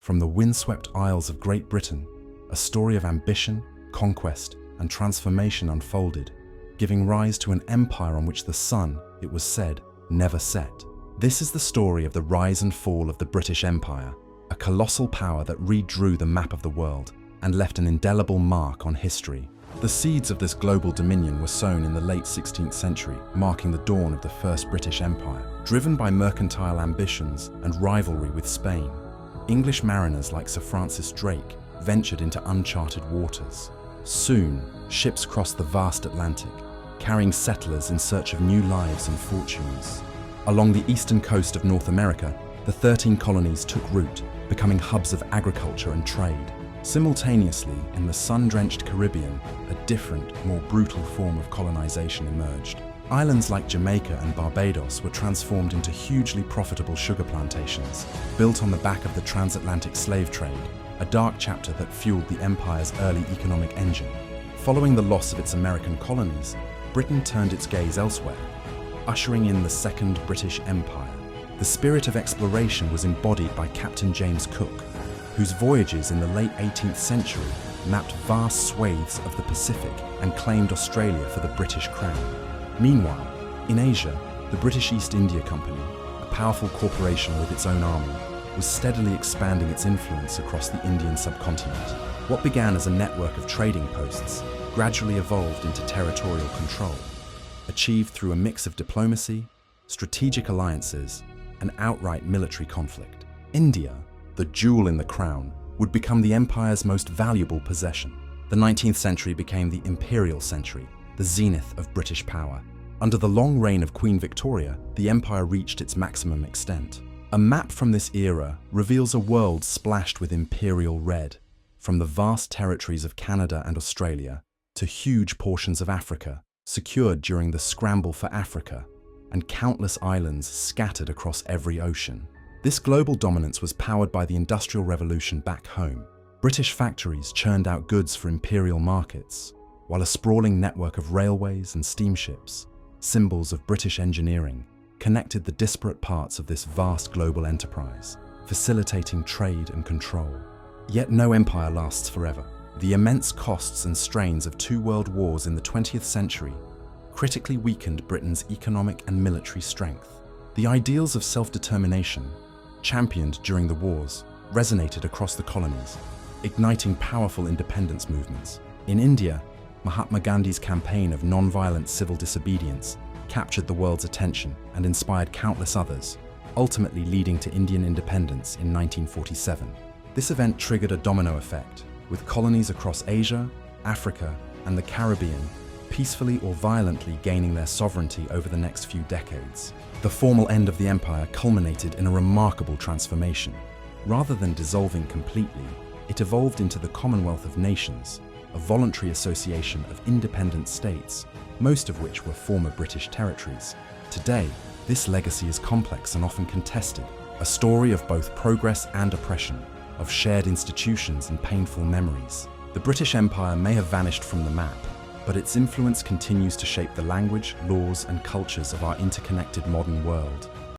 From the windswept Isles of Great Britain, a story of ambition, conquest, and transformation unfolded, giving rise to an empire on which the sun, it was said, never set. This is the story of the rise and fall of the British Empire, a colossal power that redrew the map of the world and left an indelible mark on history. The seeds of this global dominion were sown in the late 16th century, marking the dawn of the First British Empire. Driven by mercantile ambitions and rivalry with Spain, English mariners like Sir Francis Drake ventured into uncharted waters. Soon, ships crossed the vast Atlantic, carrying settlers in search of new lives and fortunes. Along the eastern coast of North America, the 13 colonies took root, becoming hubs of agriculture and trade. Simultaneously, in the sun-drenched Caribbean, a different, more brutal form of colonization emerged. Islands like Jamaica and Barbados were transformed into hugely profitable sugar plantations, built on the back of the transatlantic slave trade, a dark chapter that fueled the empire's early economic engine. Following the loss of its American colonies, Britain turned its gaze elsewhere, ushering in the Second British Empire. The spirit of exploration was embodied by Captain James Cook, whose voyages in the late 18th century mapped vast swathes of the Pacific and claimed Australia for the British crown. Meanwhile, in Asia, the British East India Company, a powerful corporation with its own army, was steadily expanding its influence across the Indian subcontinent. What began as a network of trading posts gradually evolved into territorial control, achieved through a mix of diplomacy, strategic alliances, and outright military conflict. India, the jewel in the crown, would become the empire's most valuable possession. The 19th century became the imperial century, the zenith of British power. Under the long reign of Queen Victoria, the empire reached its maximum extent. A map from this era reveals a world splashed with imperial red, from the vast territories of Canada and Australia to huge portions of Africa, secured during the scramble for Africa, and countless islands scattered across every ocean. This global dominance was powered by the Industrial Revolution back home. British factories churned out goods for imperial markets, while a sprawling network of railways and steamships, symbols of British engineering, connected the disparate parts of this vast global enterprise, facilitating trade and control. Yet no empire lasts forever. The immense costs and strains of two world wars in the 20th century critically weakened Britain's economic and military strength. The ideals of self-determination, championed during the wars, resonated across the colonies, igniting powerful independence movements. In India, Mahatma Gandhi's campaign of non-violent civil disobedience captured the world's attention and inspired countless others, ultimately leading to Indian independence in 1947. This event triggered a domino effect, with colonies across Asia, Africa, and the Caribbean peacefully or violently gaining their sovereignty over the next few decades. The formal end of the empire culminated in a remarkable transformation. Rather than dissolving completely, it evolved into the Commonwealth of Nations, a voluntary association of independent states, most of which were former British territories. Today, this legacy is complex and often contested, a story of both progress and oppression, of shared institutions and painful memories. The British Empire may have vanished from the map, but its influence continues to shape the language, laws, and cultures of our interconnected modern world.